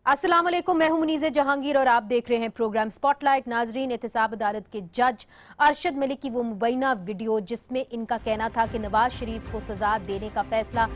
अस्सलाम वालेकुम, मैं हूं मुनीज़े जहांगीर और आप देख रहे हैं प्रोग्राम स्पॉटलाइट। नाजरीन, एहतसाब अदालत के जज अरशद मलिक की वो मुबैना वीडियो जिसमें इनका कहना था कि नवाज शरीफ को सजा देने का फैसला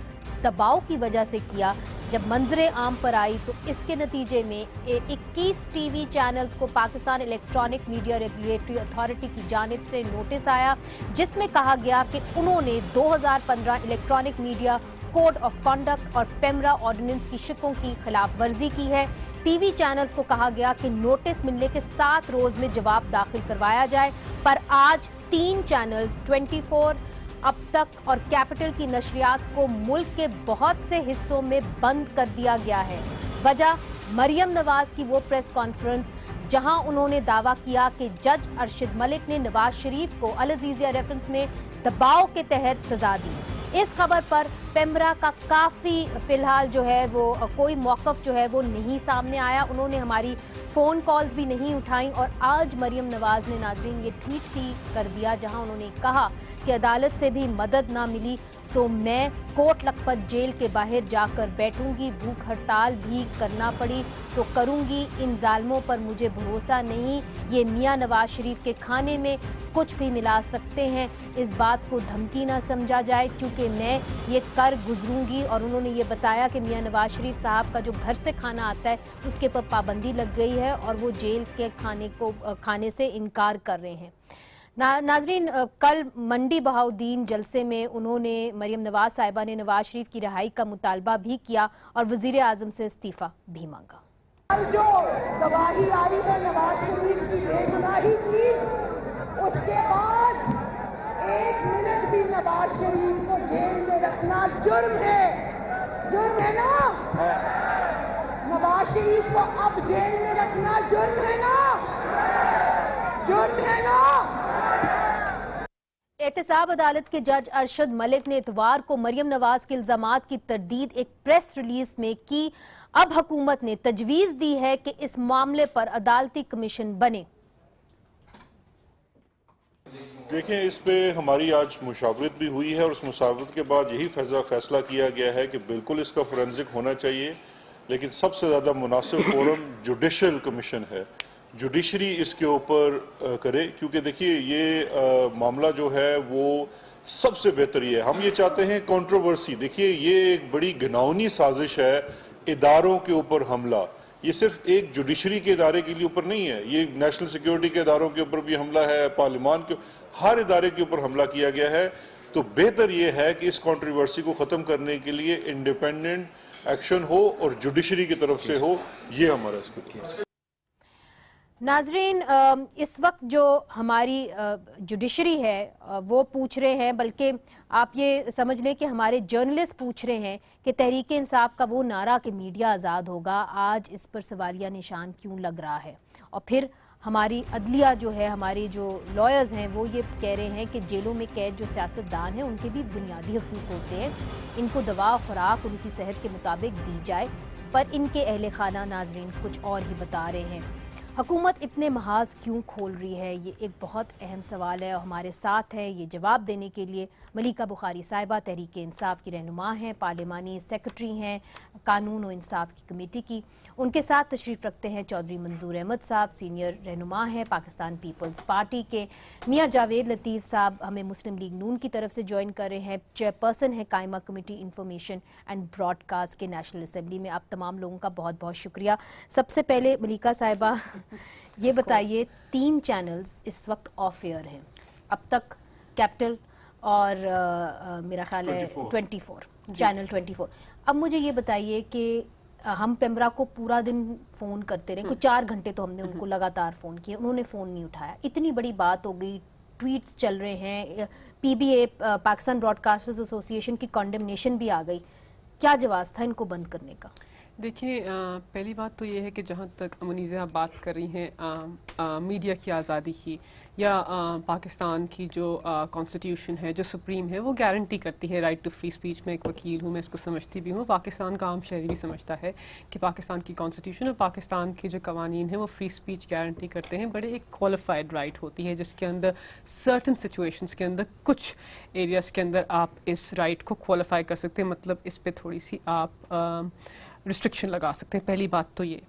दबाव की वजह से किया, जब मंजरे आम पर आई तो इसके नतीजे में 21 टीवी चैनल्स को Pakistan electronic media regulatory authority की जानिब से नोटिस आया, जिसमें कहा गया कि उन्होंने 2015 electronic media code of conduct और पेमरा ऑर्डिनेंस की शिकों की खिलाफ वर्जी की है। टीवी चैनल्स को कहा गया कि नोटिस मिलने के 7 रोज में जवाब दाखिल करवाया जाए, पर आज 3 चैनल्स 24, अब तक और कैपिटल की नशरियात को मुल्क के बहुत से हिस्सों में बंद कर दिया गया है। वजह मरियम नवाज की वो प्रेस कॉन्फ्रेंस जहां उन्होंने दावा किया कि जज अरशद मलिक ने नवाज शरीफ को अल अजीजिया रेफरेंस में दबाव के तहत सजा दी। इस खबर पर पेमरा का काफ़ी फिलहाल जो है वो कोई मौक़िफ़ जो है वो नहीं सामने आया। उन्होंने हमारी फ़ोन कॉल्स भी नहीं उठाई और आज मरियम नवाज ने नाजरीन ये ट्वीट भी कर दिया, जहां उन्होंने कहा कि अदालत से भी मदद ना मिली तो मैं कोट लखपत जेल के बाहर जाकर बैठूंगी, भूख हड़ताल भी करना पड़ी तो करूंगी, इन जालिमों पर मुझे भरोसा नहीं, ये मियां नवाज शरीफ के खाने में कुछ भी मिला सकते हैं, इस बात को धमकी ना समझा जाए चूँकि मैं ये कर गुजरूंगी। और उन्होंने ये बताया कि मियां नवाज शरीफ साहब का जो घर से खाना आता है उसके पर पाबंदी लग गई है और वो जेल के खाने से इनकार कर रहे हैं। नाजरीन, कल मंडी बहाउद्दीन जलसे में उन्होंने मरियम नवाज साहिबा ने नवाज शरीफ की रिहाई का मुतालबा भी किया और वजीर आजम से इस्तीफा भी मांगा। जो गवाही आई है नवाज शरीफ की बेगुनाही की, उसके बाद 1 मिनट भी नवाज शरीफ को जेल में रखना जुर्म है ना? नवाज शरीफ को अब जेल में रखना जुर्म है ना? एहतसाब अदालत के जज अरशद मलिक ने इतवार को मरियम नवाज के इल्जामात की तरदीद एक प्रेस रिलीज में की। अब हुकूमत ने तजवीज दी है कि इस मामले पर अदालती कमीशन बने। देखें, इस पे हमारी आज मुशावरत भी हुई है और उस मुशावरत के बाद यही फैसला किया गया है कि बिल्कुल इसका फोरेंसिक होना चाहिए, लेकिन सबसे ज़्यादा मुनासिब फोरम जुडिशल कमीशन है, जुडिशरी इसके ऊपर करे, क्योंकि देखिए ये मामला जो है वो सबसे बेहतर ये है। हम ये चाहते हैं कंट्रोवर्सी, देखिए ये एक बड़ी घिनौनी साजिश है, इदारों के ऊपर हमला, ये सिर्फ एक जुडिशरी के इदारे के लिए ऊपर नहीं है, ये नेशनल सिक्योरिटी के इदारों के ऊपर भी हमला है, पार्लियामान के हर इदारे के ऊपर हमला किया गया है। तो बेहतर ये है कि इस कंट्रोवर्सी को ख़त्म करने के लिए इंडिपेंडेंट एक्शन हो और जुडिशरी की तरफ से हो, ये हमारा इसके। नाजरीन, इस वक्त जो हमारी जुडिशरी है वो पूछ रहे हैं, बल्कि आप ये समझ लें कि हमारे जर्नलिस्ट पूछ रहे हैं कि तहरीक इंसाफ का वो नारा कि मीडिया आज़ाद होगा, आज इस पर सवालिया निशान क्यों लग रहा है। और फिर हमारी अदलिया जो है, हमारी जो लॉयर्स हैं वो ये कह रहे हैं कि जेलों में कैद जो सियासतदान हैं उनके भी बुनियादी हकूक़ होते हैं, इनको दवा खुराक उनकी सेहत के मुताबिक दी जाए, पर इनके अहले खाना नाजरीन कुछ और ही बता रहे हैं। हुकूमत इतने महाज क्यों खोल रही है, ये एक बहुत अहम सवाल है और हमारे साथ है ये जवाब देने के लिए मलिका बुखारी साहिबा, तहरीक इंसाफ की रहनुमा हैं, पार्लिमानी सेक्रेटरी हैं कानून और इंसाफ की कमेटी की। उनके साथ तशरीफ़ रखते हैं चौधरी मंजूर अहमद साहब, सीनियर रहनुमा हैं पाकिस्तान पीपल्स पार्टी के। मियाँ जावेद लतीफ़ साहब हमें मुस्लिम लीग नून की तरफ से ज्वाइन कर रहे हैं, चेयरपर्सन है कायमा कमेटी इंफॉर्मेशन एंड ब्रॉडकास्ट के नेशनल असम्बली में। आप तमाम लोगों का बहुत बहुत शुक्रिया। सबसे पहले मलिका साहिबा ये बताइए, 3 चैनल्स इस वक्त ऑफ एयर हैं अब तक, कैपिटल और मेरा ख्याल है 24 चैनल 24। अब मुझे ये बताइए कि हम पेमरा को पूरा दिन फ़ोन करते रहे, कुछ 4 घंटे तो हमने उनको लगातार फ़ोन किए, उन्होंने फ़ोन नहीं उठाया, इतनी बड़ी बात हो गई, ट्वीट्स चल रहे हैं, PBA पाकिस्तान ब्रॉडकास्टर्स एसोसिएशन की कॉन्डेमनेशन भी आ गई, क्या जवाब था इनको बंद करने का? देखिए, पहली बात तो ये है कि जहाँ तक मुनीज़ा आप बात कर रही हैं मीडिया की आज़ादी की या पाकिस्तान की जो कॉन्स्टिट्यूशन है, जो सुप्रीम है, वो गारंटी करती है राइट टू फ्री स्पीच। मैं एक वकील हूँ, मैं इसको समझती भी हूँ, पाकिस्तान का आम शहरी भी समझता है कि पाकिस्तान की कॉन्स्टिट्यूशन और पाकिस्तान के जो कवानीन हैं वो फ्री स्पीच गारंटी करते हैं। बड़े एक क्वालिफाइड राइट होती है जिसके अंदर सर्टन सिचुएशंस के अंदर, कुछ एरियाज़ के अंदर आप इस राइट को क्वालिफाई कर सकते हैं, मतलब इस पर थोड़ी सी आप रिस्ट्रिक्शन लगा सकते हैं। पहली बात तो ये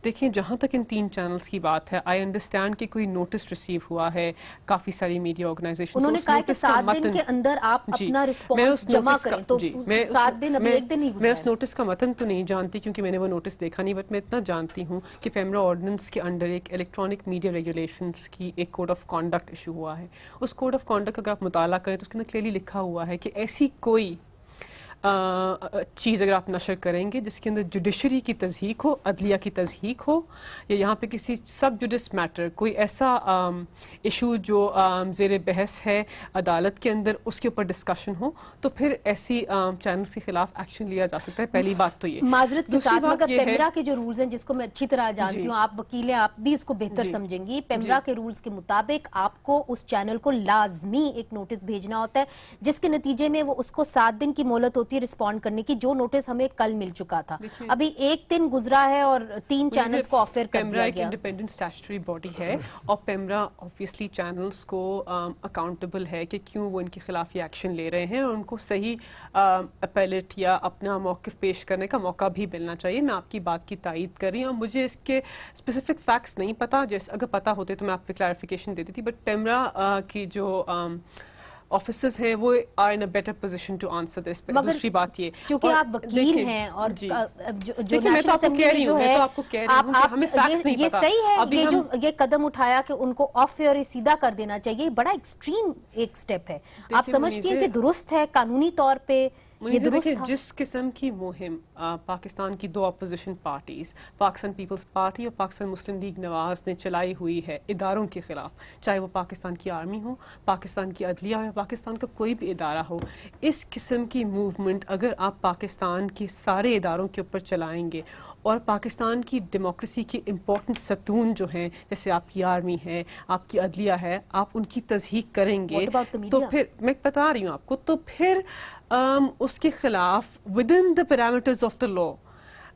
देखिए, जहाँ तक इन 3 चैनल्स की बात है, आई अंडरस्टैंड कि कोई नोटिस रिसीव हुआ है काफ़ी सारी मीडिया ऑर्गेनाइजेशन, उन्होंने कहा कि 7 दिन के अंदर आप अपना रिस्पॉन्स जमा करें, तो 7 दिन अभी 1 दिन ही गुजरा मैं उस नोटिस का मतन तो नहीं जानती क्योंकि मैंने वो नोटिस देखा नहीं, बट मैं इतना जानती हूँ कि पेमरा ऑर्डिनेंस के अंडर एक इलेक्ट्रॉनिक मीडिया रेगुलेशंस की एक कोड ऑफ कॉन्डक्ट इशू हुआ है। उस कोड ऑफ कॉन्डक्ट का अगर आप मुताला करें तो उसके अंदर क्लियरली लिखा हुआ है कि ऐसी कोई चीज़ अगर आप नशर करेंगे जिसके अंदर जुडिशरी की तज़हीक हो, अदलिया की तज़हीक हो, या यहाँ पे किसी सब जुडिस मैटर कोई ऐसा इशू जो ज़ेर बहस है अदालत के अंदर, उसके ऊपर डिस्कशन हो, तो फिर ऐसी चैनल्स के खिलाफ एक्शन लिया जा सकता है। पहली बात तो ये। माजरत के साथ मगर पेमरा के जो रूल्स हैं, जिसको मैं अच्छी तरह जानती हूँ, आप वकील हैं, आप भी इसको बेहतर समझेंगी। पेमरा के रूल्स के मुताबिक आपको उस चैनल को लाजमी एक नोटिस भेजना होता है, जिसके नतीजे में वो उसको 7 दिन की मोहलत होती है रिस्पॉन्ड करने की, जो नोटिस हमें कल मिल चुका था। अभी 1 दिन गुजरा है और 3 चैनल्स को ऑफर कर दिया गया। इंडिपेंडेंट स्टैट्यूटरी बॉडी है और पेमरा ऑब्वियसली चैनल्स को अकाउंटेबल है कि क्यों वो इनके खिलाफ ये एक्शन ले रहे हैं, और उनको सही अपीलेट या अपना मौक़िफ़ पेश करने का मौका भी मिलना चाहिए। मैं आपकी बात की तायीद कर रही हूँ, मुझे इसके स्पेसिफिक फैक्ट्स नहीं पता, जैसे अगर पता होते तो मैं आप पे क्लैरिफिकेशन देती थी, बट पेमरा की जो ऑफिसर्स हैं वो are in a better position to answer this. दूसरी बात ये, क्योंकि आप वकील हैं और जो मैं तो आपको कह रही हूँ, मैं तो आपको कह रही हूँ कि हमें फैक्ट्स नहीं पता। ये सही है, ये जो ये कदम उठाया कि उनको ऑफ एयर सीधा कर देना चाहिए, बड़ा एक्सट्रीम एक स्टेप है। आप समझती हैं कि दुरुस्त है कानूनी तौर पे? ये देखिए, जिस किस्म की मुहिम पाकिस्तान की 2 अपोजिशन पार्टीज, पाकिस्तान पीपल्स पार्टी और पाकिस्तान मुस्लिम लीग नवाज ने चलाई हुई है इदारों के खिलाफ, चाहे वो पाकिस्तान की आर्मी हो, पाकिस्तान की अदलिया हो, या पाकिस्तान का कोई भी इदारा हो, इस किस्म की मूवमेंट अगर आप पाकिस्तान के सारे इदारों के ऊपर चलाएंगे और पाकिस्तान की डेमोक्रेसी के इम्पोर्टेंट सतून जो हैं, जैसे आपकी आर्मी है, आपकी अदलिया है, आप उनकी तज़हीक करेंगे, तो फिर मैं बता रही हूँ आपको, तो फिर उसके खिलाफ with in the parameters of the law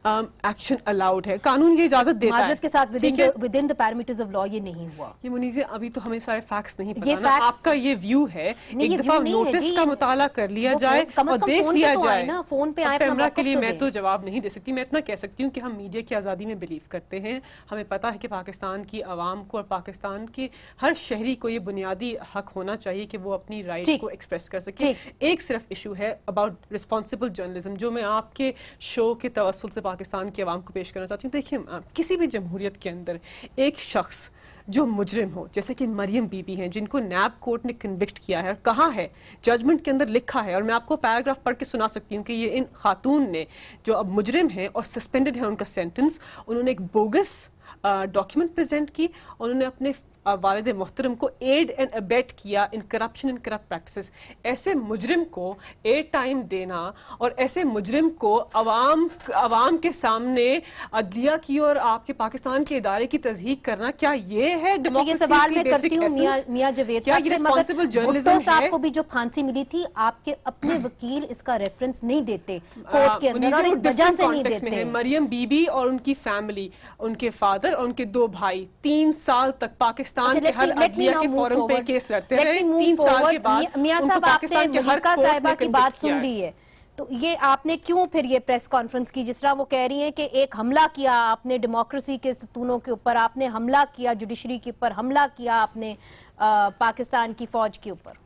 action allowed है, कानून ये इजाजत देता है। के साथ with in the parameters of law ये नहीं हुआ। ये मुनीज़े अभी तो हमें सारे फैक्ट्स नहीं पता ना, आपका ये व्यू है, एक दफा नोटिस का मुताला कर लिया जाए और देख लिया जाए ना। फोन पे आए कैमरा के लिए मैं तो जवाब नहीं दे सकती, मैं इतना कह सकती हूँ कि हम मीडिया की आज़ादी में बिलीव करते हैं। हमें पता है कि पाकिस्तान की आवाम को और पाकिस्तान की हर शहरी को ये बुनियादी हक होना चाहिए कि वो अपनी राइट को एक्सप्रेस कर सके। एक सिर्फ इशू है अबाउट रिस्पॉन्सिबल जर्नलिज्म, जो मैं आपके शो के तवस्सुल से पाकिस्तान की आवाम को पेश करना चाहती हूँ। देखिए, किसी भी जमहूरियत के अंदर एक शख्स जो मुजरिम हो, जैसे कि मरियम बीबी हैं, जिनको नैब कोर्ट ने कन्विक्ट किया है, कहा है जजमेंट के अंदर लिखा है, और मैं आपको पैराग्राफ पढ़ के सुना सकती हूँ कि ये इन खातून ने जो अब मुजरिम हैं और सस्पेंडेड है उनका सेंटेंस, उन्होंने एक बोगस डॉक्यूमेंट प्रेजेंट की, उन्होंने अपने वालिद मोहतरम को एड एंड अबेट किया in corruption and corrupt practices. ऐसे मुजरिम को एड टाइम देना और ऐसे मुजरिम को अवाम के सामने अदलिया की और आपके पाकिस्तान के इदारे की तज़हीक करना, क्या ये है डेमोक्रेसी की बेसिक एसेंस? मियां जवेद क्या ये रिस्पॉन्सिबल जर्नलिज्म है? आपको भी जो फांसी मिली थी, आपके अपने वकील इसका रेफरेंस नहीं देते कोर्ट के अंदर, और एक वजह से नहीं देते। मरियम बीबी और उनकी फैमिली, उनके फादर और उनके 2 भाई 3 साल तक पाकिस्तान के हर अदलिया के फोरम पे केस लड़ते रहे। 3 साल के बाद मियां साहब, आपने वलीका साहिबा की बात सुन ली है, तो ये आपने क्यों फिर ये प्रेस कॉन्फ्रेंस की, जिस तरह वो कह रही हैं कि एक हमला किया आपने डेमोक्रेसी के सतूनों के ऊपर, आपने हमला किया जुडिशरी के ऊपर, हमला किया आपने पाकिस्तान की फौज के ऊपर?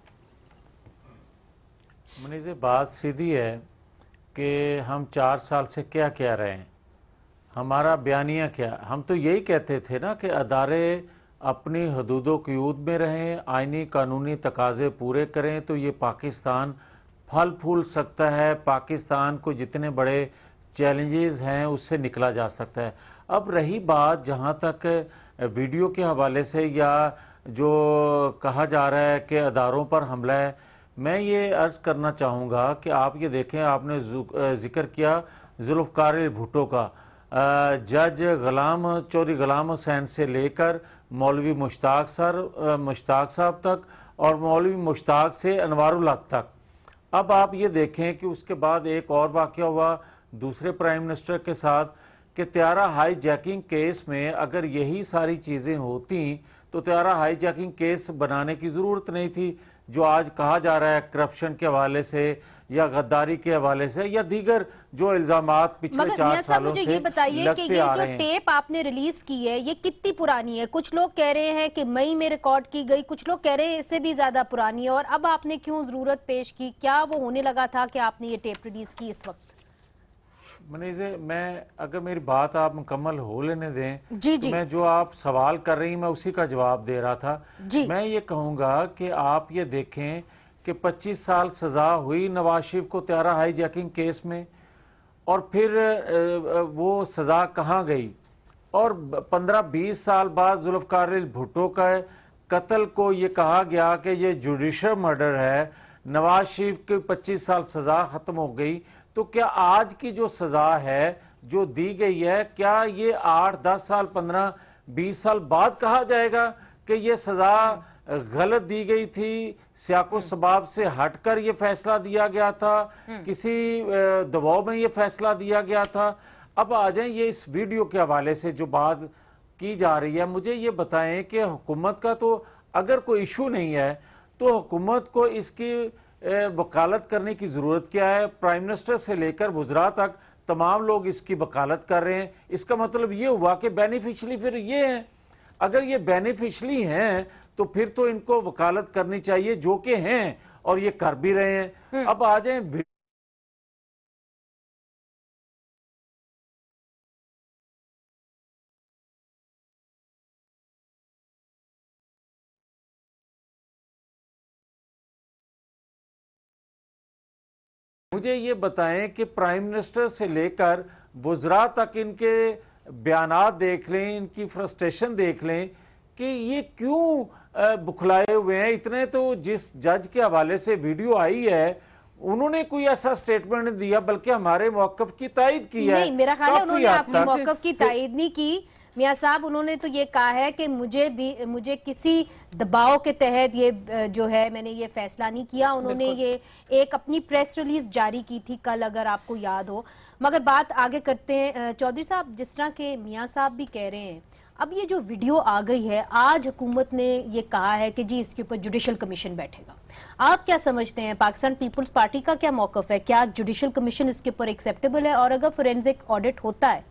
मुनीज़े, बात सीधी है कि हम 4 साल से क्या कह रहे हैं, हमारा बयानिया क्या, हम तो यही कहते थे ना कि अदारे अपनी हदूदो क़यूद में रहें, आइनी कानूनी तकाज़े पूरे करें तो ये पाकिस्तान फल फूल सकता है, पाकिस्तान को जितने बड़े चैलेंजेस हैं उससे निकला जा सकता है। अब रही बात जहाँ तक वीडियो के हवाले से या जो कहा जा रहा है कि अदारों पर हमला है, मैं ये अर्ज़ करना चाहूँगा कि आप ये देखें, आपने ज़िक्र किया जुल्फ़कार भुट्टो का, जज चौधरी गुलाम हुसैन से लेकर मौलवी मुश्ताक साहब तक और मौलवी मुश्ताक से अनवारुल हक तक। अब आप ये देखें कि उसके बाद एक और वाक़या हुआ दूसरे प्राइम मिनिस्टर के साथ कि त्यारा हाईजैकिंग केस में अगर यही सारी चीज़ें होती तो त्यारा हाईजैकिंग केस बनाने की ज़रूरत नहीं थी। जो आज कहा जा रहा है करप्शन के हवाले से या गद्दारी के हवाले से या दीगर जो इल्जामात पिछले मगर 4 मियां साहब सालों मुझे से ये बताइए कि ये जो हैं। टेप आपने रिलीज की है ये कितनी पुरानी है? कुछ लोग कह रहे हैं कि मई में रिकॉर्ड की गई, कुछ लोग कह रहे हैं इससे भी ज्यादा पुरानी है, और अब आपने क्यों जरूरत पेश की? क्या वो होने लगा था कि आपने ये टेप रिलीज की इस वक्त? मनीज़े, मैं अगर मेरी बात आप मुकम्मल हो लेने दें जी तो जी मैं जो आप सवाल कर रही मैं उसी का जवाब दे रहा था। जी। मैं ये कहूँगा कि आप ये देखें कि 25 साल सज़ा हुई नवाज शरीफ को त्यारा हाईजैकिंग केस में, और फिर वो सज़ा कहाँ गई, और 15-20 साल बाद जुल्फ़िकार भुट्टो का कत्ल को ये कहा गया कि ये जुडिशल मर्डर है, नवाज शरीफ की 25 साल सज़ा ख़त्म हो गई। तो क्या आज की जो सज़ा है जो दी गई है, क्या ये 8-10 साल 15-20 साल बाद कहा जाएगा कि ये सज़ा गलत दी गई थी, सियाको सबाब से हटकर ये फैसला दिया गया था, किसी दबाव में ये फैसला दिया गया था? अब आ जाएं ये इस वीडियो के हवाले से जो बात की जा रही है, मुझे ये बताएं कि हुकूमत का तो अगर कोई इशू नहीं है तो हुकूमत को इसकी वकालत करने की ज़रूरत क्या है? प्राइम मिनिस्टर से लेकर वज़रा तक तमाम लोग इसकी वकालत कर रहे हैं। इसका मतलब ये हुआ कि बेनिफिशली फिर ये हैं। अगर ये बेनिफिशली हैं तो फिर तो इनको वकालत करनी चाहिए, जो कि हैं, और ये कर भी रहे हैं। अब आ जाएं मुझे ये बताएं कि प्राइम मिनिस्टर से लेकर वज़रा तक इनके बयानात देख लें, इनकी फ्रस्ट्रेशन देख लें कि ये क्यों बुखलाए हुए हैं इतने। तो जिस जज के हवाले से वीडियो आई है उन्होंने कोई ऐसा स्टेटमेंट नहीं दिया, बल्कि हमारे मौक़िफ़ की तायद की है। नहीं, मेरा ख्याल है उन्होंने आपके तक मौक़िफ़ की तायद नहीं की मियां साहब। उन्होंने तो ये कहा है कि मुझे किसी दबाव के तहत ये जो है मैंने ये फैसला नहीं किया। उन्होंने ये एक अपनी प्रेस रिलीज जारी की थी कल, अगर आपको याद हो। मगर बात आगे करते हैं चौधरी साहब, जिस तरह के मियां साहब भी कह रहे हैं, अब ये जो वीडियो आ गई है, आज हुकूमत ने ये कहा है कि जी इसके ऊपर जुडिशल कमीशन बैठेगा। आप क्या समझते हैं, पाकिस्तान पीपल्स पार्टी का क्या मौक़िफ़ है? क्या जुडिशल कमीशन इसके ऊपर एक्सेप्टेबल है, और अगर फोरेंसिक ऑडिट होता है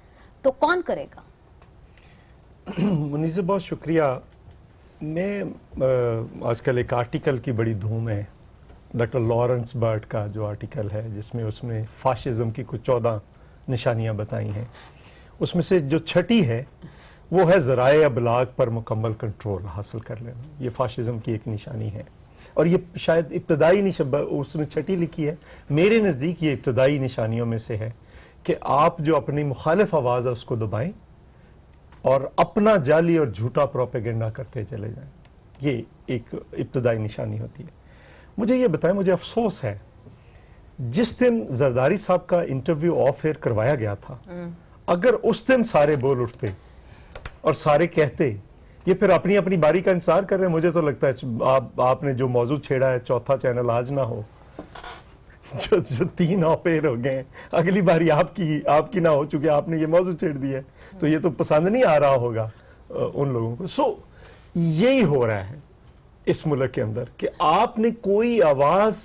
तो कौन करेगा? मुनीज़ बहुत शुक्रिया। मैं आजकल एक आर्टिकल की बड़ी धूम है, डॉक्टर लॉरेंस बर्ट का जो आर्टिकल है जिसमें उसने फाशिज़म की कुछ 14 निशानियां बताई हैं। उसमें से जो छठी है वो है ज़राए अबलाग पर मुकम्मल कंट्रोल हासिल कर लेना। ये फाशिज़म की एक निशानी है, और ये शायद इब्तदाई उसने छठी लिखी है। मेरे नज़दीक ये इब्तदाई निशानियों में से है कि आप जो अपनी मुखालिफ आवाज़ है उसको दबाएं और अपना जाली और झूठा प्रोपेगेंडा करते चले जाएं। ये एक इब्तदाई निशानी होती है। मुझे ये बताएं, मुझे अफसोस है जिस दिन जरदारी साहब का इंटरव्यू ऑफ एयर करवाया गया था, अगर उस दिन सारे बोल उठते और सारे कहते ये फिर अपनी अपनी बारी का इंतजार कर रहे हैं। मुझे तो लगता है आपने जो मौजूद छेड़ा है, चौथा चैनल आज ना हो, जो 3 ऑफ एयर हो गए, अगली बारी आपकी ना हो, चूंकि आपने ये मौजूद छेड़ दिया है तो ये तो पसंद नहीं आ रहा होगा उन लोगों को। सो यही हो रहा है इस मुल्क के अंदर कि आपने कोई आवाज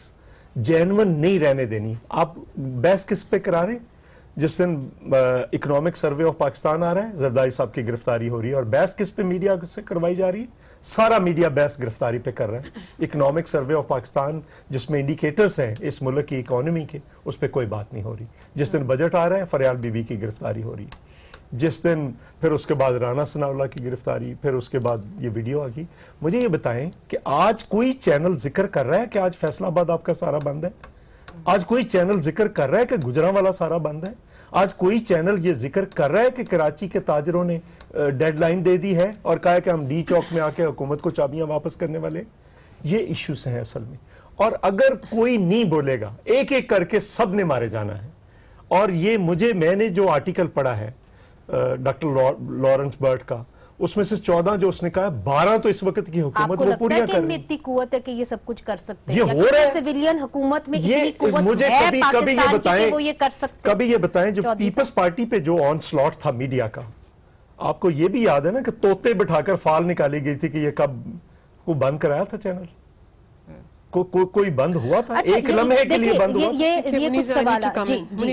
जेन्युइन नहीं रहने देनी। आप बहस किस पे करा रहे? जिस दिन इकोनॉमिक सर्वे ऑफ पाकिस्तान आ रहा है, जरदारी साहब की गिरफ्तारी हो रही है, और बहस किस पे मीडिया से करवाई जा रही है? सारा मीडिया बहस गिरफ्तारी पे कर रहा है। इकोनॉमिक सर्वे ऑफ पाकिस्तान जिसमें इंडिकेटर्स हैं इस मुल्क की इकोनॉमी के, उस पर कोई बात नहीं हो रही। जिस दिन बजट आ रहा है, फरियाल बीबी की गिरफ्तारी हो रही है। जिस दिन फिर उसके बाद राना सनाउल्लाह की गिरफ्तारी, फिर उसके बाद ये वीडियो आ गई। मुझे ये बताएं कि आज कोई चैनल जिक्र कर रहा है कि आज फैसलाबाद आपका सारा बंद है? आज कोई चैनल जिक्र कर रहा है कि गुजरांवाला सारा बंद है? आज कोई चैनल ये जिक्र कर रहा है कि कराची के ताजरों ने डेडलाइन दे दी है और कहा है कि हम डी चौक में आके हुकूमत को चाबियां वापस करने वाले? ये इश्यूज हैं असल में। और अगर कोई नहीं बोलेगा, एक एक करके सब ने मारे जाना है। और ये मैंने जो आर्टिकल पढ़ा है डॉक्टर लॉरेंस बर्ट का, उसमें से 14 जो उसने कहा, 12 तो इस वक्त की हुकूमत वो पूरी कर रही है। इतनी कुव्वत है कि ये सब कुछ कर सकते हैं? ये हो रहा है। सिविलियन हुकूमत में इतनी कुव्वत मुझे है कभी पाकिस्तान ये बताएं, की कि वो ये कर सकते हैं? कभी ये बताएं जो पीपल्स पार्टी पे जो ऑन स्लॉट था मीडिया का, आपको ये भी याद है ना कि तोते बिठाकर फाल निकाली गई थी कि ये कब को बंद कराया था चैनल? कोई बंद हुआ था? अच्छा, एक लम्हे के लिए बंद हुआ? ये कुछ सवाल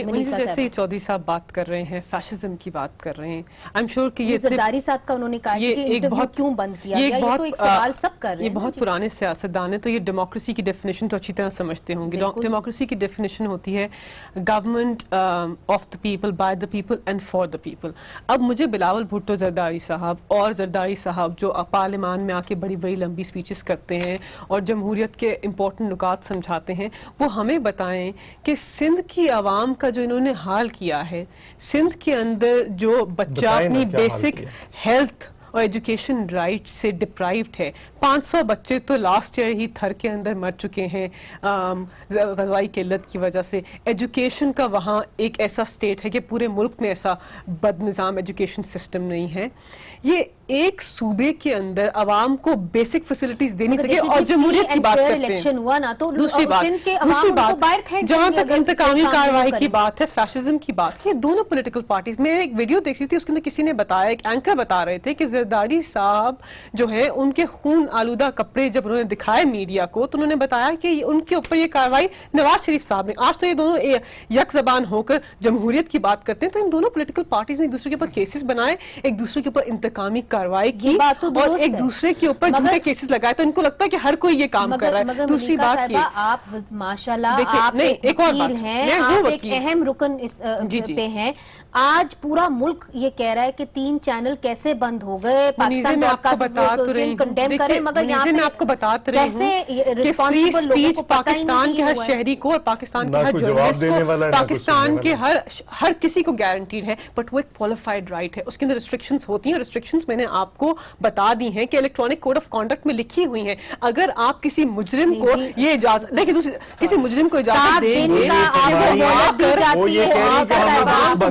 मुनीज़ जैसे ही चौधरी साहब बात कर रहे हैं, फैशिज्म की बात कर रहे हैं, आई एम श्योर कि ये जरदारी साहब का उन्होंने कहा कि इंटरव्यू क्यों बंद किया गया, ये तो एक सवाल सब कर रहे हैं। ये बहुत पुराने सियासतदान है, तो ये डेमोक्रेसी की डेफिनेशन तो अच्छी तरह समझते होंगे। डेमोक्रेसी की डेफिनेशन होती है government of the people, by the people and for the people. अब मुझे बिलावल भुट्टो जरदारी साहब और जरदारी साहब जो पार्लियामान में आके बड़ी बड़ी लंबी स्पीचेस करते हैं और जमहूरियत के इंपॉर्टेंट नुकात समझाते हैं, वो हमें बताएं कि सिंध की आवाम का जो इन्होंने हाल किया है, सिंध के अंदर जो बच्चा अपनी बेसिक हेल्थ और एजुकेशन राइट से डिप्राइव्ड है, 500 बच्चे तो लास्ट ईयर ही थर के अंदर मर चुके हैं ग़ज़ाई किल्लत की वजह से। एजुकेशन का वहाँ एक ऐसा स्टेट है कि पूरे मुल्क में ऐसा बदनिज़ाम एजुकेशन सिस्टम नहीं है। ये एक सूबे के अंदर आवाम को बेसिक फैसिलिटीज देनी सके। और जमहूरियत की बात करते हैं, हुआ ना तो दूसरी बात जहाँ तक इंतकामी कार्रवाई की बात है, फैशिज्म की बात है, दोनों पॉलिटिकल पार्टीज। मैं एक वीडियो देख रही थी, उसके अंदर किसी ने बताया, एक एंकर बता रहे थे कि जरदारी साहब जो है उनके खून आलूदा कपड़े जब उन्होंने दिखाए मीडिया को, तो उन्होंने बताया कि उनके ऊपर ये कार्रवाई नवाज शरीफ साहब ने। आज तो ये दोनों यक जबान होकर जमहूरियत की बात करते हैं, तो इन दोनों पॉलिटिकल पार्टीज ने एक दूसरे के ऊपर केसेस बनाए, एक दूसरे के ऊपर इंतकामी कार्रवाई की और एक दूसरे के ऊपर झूठे केसेस लगाए। तो इनको लगता है कि हर कोई ये काम कर रहा है। दूसरी बात, आप माशाल्लाह आप एक वकील हैं, आप एक अहम रुकन इस पे हैं। आज पूरा मुल्क ये कह रहा है कि 3 चैनल कैसे बंद हो गए, पाकिस्तान ब्रॉडकास्ट एसोसिएशन कंडेम करे, मगर यहाँ पे मैं आपको बताते रही हूं कि फ्री स्पीच पाकिस्तान के हर शहरी को और पाकिस्तान के हर जर्नलिस्ट को, पाकिस्तान के हर किसी को गारंटीड है, बट वो एक क्वालिफाइड राइट है। उसके अंदर रिस्ट्रिक्शंस होती हैं। रिस्ट्रिक्शंस मैंने आपको बता दी हैं कि इलेक्ट्रॉनिक कोड ऑफ कॉन्डक्ट में लिखी हुई हैं। अगर आप किसी मुजरिम को ये इजाजत, देखिए किसी मुजरिम को इजाजत देंगे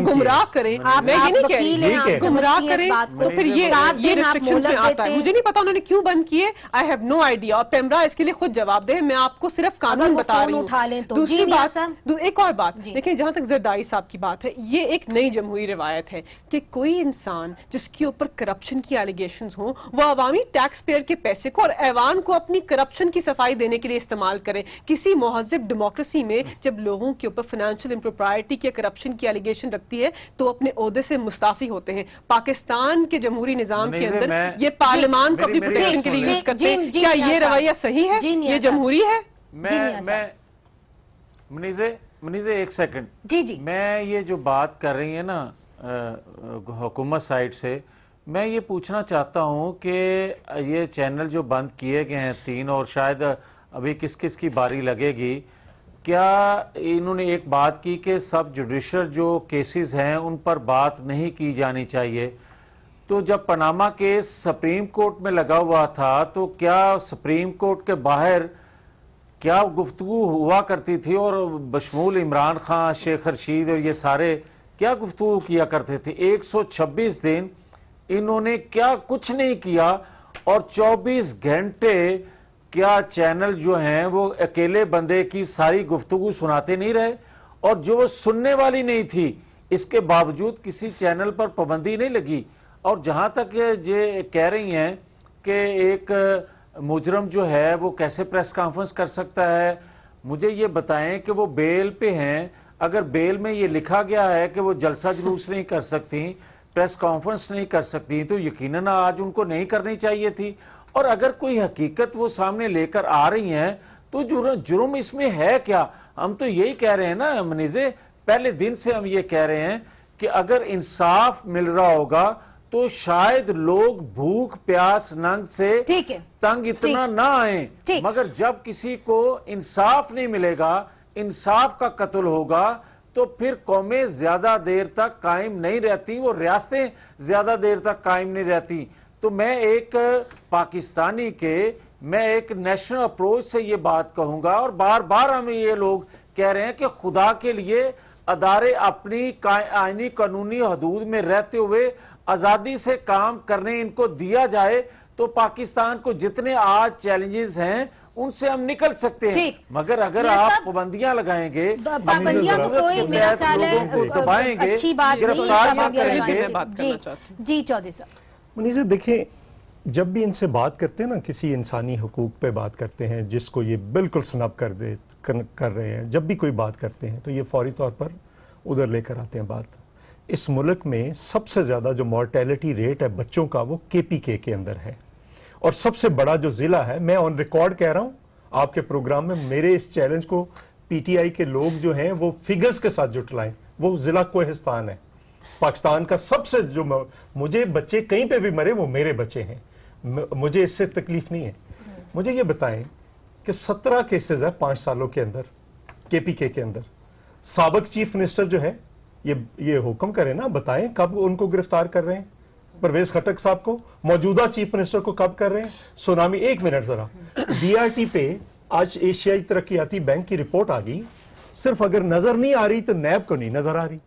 गुमराह करें, मैं ये नहीं कह रही गुमराह करें, तो फिर ये रिस्ट्रिक्शंस में आता है। मुझे नहीं पता उन्होंने क्यों बंद किए, आई हैव नो आइडिया। और पेमरा इसके लिए खुद जवाब दे, मैं आपको सिर्फ कानून बता रही हूँ। दूसरी बात, एक और बात देखिए, जहां तक जरदारी साहब की बात है, ये एक नई जमहूरी रिवायत है कि कोई इंसान जिसके ऊपर करप्शन की एलिगेशंस हो, वो अवामी टैक्स पेयर के पैसे को और ऐवान को अपनी करप्शन की सफाई देने के लिए इस्तेमाल करे। किसी मुहज़्ज़ब डेमोक्रेसी में जब लोगों के ऊपर फाइनेंशियल इम्प्रोप्राइटी या करप्शन की एलिगेशन रखती है तो अपने ओहदे से मुस्ताफी होते हैं। पाकिस्तान के जमहूरी निजाम के अंदर ये पार्लियामान को अपनी प्रोटेक्शन के लिए यूज करते हैं। क्या ये रवैया सही है? ये जमहूरी है? मुनीज़े एक सेकंड, जी मैं ये जो बात कर रही है ना हुकूमत साइड से, मैं ये पूछना चाहता हूँ कि ये चैनल जो बंद किए गए हैं 3, और शायद अभी किस किस की बारी लगेगी, क्या इन्होंने एक बात की कि सब जुडिशल जो केसेस हैं उन पर बात नहीं की जानी चाहिए? तो जब पनामा केस सुप्रीम कोर्ट में लगा हुआ था तो क्या सुप्रीम कोर्ट के बाहर क्या गुफ्तगू हुआ करती थी, और बशमूल इमरान खान, शेख रशीद और ये सारे क्या गुफ्तगू किया करते थे? 126 दिन इन्होंने क्या कुछ नहीं किया, और 24 घंटे क्या चैनल जो हैं वो अकेले बंदे की सारी गुफ्तगू सुनाते नहीं रहे? और जो सुनने वाली नहीं थी, इसके बावजूद किसी चैनल पर पाबंदी नहीं लगी। और जहां तक ये कह रही हैं कि एक मुजरम जो है वो कैसे प्रेस कॉन्फ्रेंस कर सकता है, मुझे ये बताएं कि वो बेल पे हैं। अगर बेल में ये लिखा गया है कि वो जलसा जुलूस नहीं कर सकती, प्रेस कॉन्फ्रेंस नहीं कर सकती, तो यकीनन आज उनको नहीं करनी चाहिए थी। और अगर कोई हकीकत वो सामने लेकर आ रही हैं तो जुर्म इसमें है क्या? हम तो यही कह रहे हैं ना मनीज़े, पहले दिन से हम ये कह रहे हैं कि अगर इंसाफ मिल रहा होगा तो शायद लोग भूख प्यास नंग से तंग इतना ना आए, मगर जब किसी को इंसाफ नहीं मिलेगा, इंसाफ का कत्ल होगा, तो फिर कौमें ज्यादा देर तक कायम नहीं रहती, वो रियासतें ज्यादा देर तक कायम नहीं रहती। तो मैं एक पाकिस्तानी के, मैं एक नेशनल अप्रोच से ये बात कहूंगा, और बार बार हमें ये लोग कह रहे हैं कि खुदा के लिए अदारे अपनी आईनी कानूनी हदूद में रहते हुए आज़ादी से काम करने इनको दिया जाए, तो पाकिस्तान को जितने आज चैलेंजेस हैं उनसे हम निकल सकते हैं। मगर अगर आप पाबंदियां लगाएंगे, पाबंदियां तो कोई मेरा ख्याल है दबाएंगे, अच्छी बात गिरफ्तारियां करेंगे। जी चौधरी साहब। मुनीज़ देखिए, जब भी इनसे बात करते हैं ना, किसी इंसानी हुकूक पे बात करते हैं जिसको ये बिल्कुल स्नब कर रहे हैं, जब भी कोई बात करते हैं तो ये फौरी तौर पर उधर लेकर आते हैं बात। इस मुल्क में सबसे ज़्यादा जो मॉर्टेलिटी रेट है बच्चों का वो KPK के अंदर है, और सबसे बड़ा जो ज़िला है, मैं ऑन रिकॉर्ड कह रहा हूँ आपके प्रोग्राम में, मेरे इस चैलेंज को PTI के लोग जो हैं वो फिगर्स के साथ जुटलाएं, वो ज़िला कोहिस्तान है पाकिस्तान का। सबसे जो मुझे बच्चे कहीं पे भी मरे वो मेरे बच्चे हैं, मुझे इससे तकलीफ नहीं है। मुझे ये बताएं कि 17 केसेस है 5 सालों के अंदर KPK के अंदर। साबिक चीफ मिनिस्टर जो है ये हुक्म करें ना, बताएं कब उनको गिरफ्तार कर रहे हैं, परवेज खटक साहब को, मौजूदा चीफ मिनिस्टर को कब कर रहे हैं। सुनामी, एक मिनट जरा, DRT पे आज एशियाई तरक्याती बैंक की रिपोर्ट आ गई, सिर्फ अगर नजर नहीं आ रही तो नैब को नहीं नजर आ रही।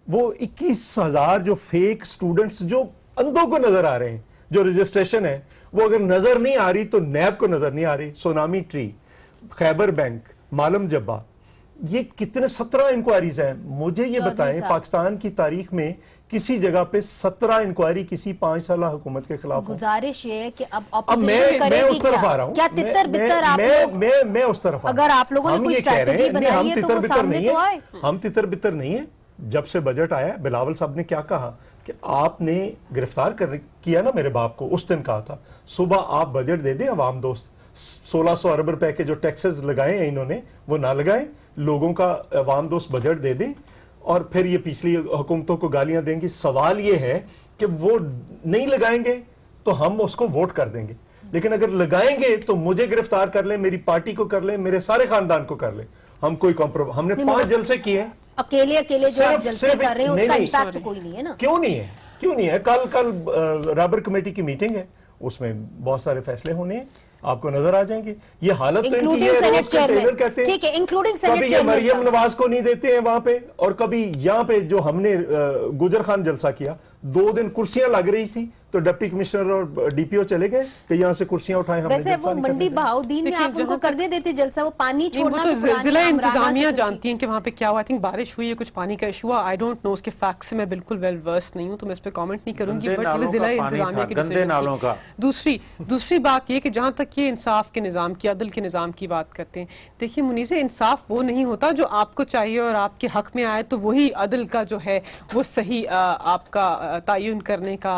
वो 21,000 जो फेक स्टूडेंट्स जो अंधों को नजर आ रहे हैं, जो रजिस्ट्रेशन है वो अगर नजर नहीं आ रही तो नैब को नजर नहीं आ रही। सोनामी ट्री, खैबर बैंक, मालम जब्बा, ये कितने 17 इंक्वायरीज हैं। मुझे ये बताएं पाकिस्तान की तारीख में किसी जगह पे 17 इंक्वायरी किसी 5 साल हुकूमत के खिलाफ। गुजारिश ये है कि अब मैं उस तरफ आ रहा हूँ, क्या तितर बितर आप लोग, मैं उस तरफ, अगर आप लोगों ने कोई स्ट्रेटजी बनाई है तो वो सामने तो आए। हम तितर बितर नहीं है। जब से बजट आया, बिलावल साहब ने क्या कहा कि आपने गिरफ्तार किया ना मेरे बाप को, उस दिन कहा था सुबह आप बजट दे दें अवाम दोस्त, 1600 अरब रुपए के जो टैक्सेस लगाए हैं इन्होंने वो ना लगाएं, लोगों का अवाम दोस्त बजट दे दें, और फिर ये पिछली हुकूमतों को गालियां देंगी। सवाल ये है कि वो नहीं लगाएंगे तो हम उसको वोट कर देंगे, लेकिन अगर लगाएंगे तो मुझे गिरफ्तार कर ले, मेरी पार्टी को कर ले, मेरे सारे खानदान को कर ले। हम कोई कॉम्प्रोमाइज, हमने 5 जलसे किए, अकेले जो आप जलसे कर रहे हैं उसका इम्पैक्ट कोई नहीं है ना। क्यों नहीं है? कल राबर कमेटी की मीटिंग है, उसमें बहुत सारे फैसले होने हैं, आपको नजर आ जाएंगे। ये हालत तो इनकी है, रोज कंटेनर कहते हैं, ठीक है, इंक्लूडिंग सेनेट कभी ये मरियम नवाज को नहीं देते हैं वहां पे, और कभी यहाँ पे जो हमने गुजर खान जलसा किया, 2 दिन कुर्सियां लग रही थी तो डिप्टी कमिश्नर और DPO चले गए कि यहाँ से कुर्सियां उठाएं। वैसे वो मंडी बहाउद्दीन में आप उनको कर देते जलसा, वो पानी छोड़ना तो जिला इंतजामिया जानती हैं कि वहाँ पे क्या हुआ। आई थिंक बारिश हुई है, कुछ पानी का इशू हुआ, आई डोंट नो, उसके फैक्ट्स से मैं बिल्कुल वेल वर्स नहीं हूँ तो मैं इस पर कमेंट नहीं करूंगी, बट ये जिला इंतजामिया के डिसीजन। दूसरी बात ये कि जहाँ तक ये इंसाफ के निज़ाम की, अदल के निज़ाम की बात करते हैं, देखिए मुनीज़े, इंसाफ वो नहीं होता जो आपको चाहिए और आपके हक में आए तो वही अदल का जो है वो सही आपका तयन करने का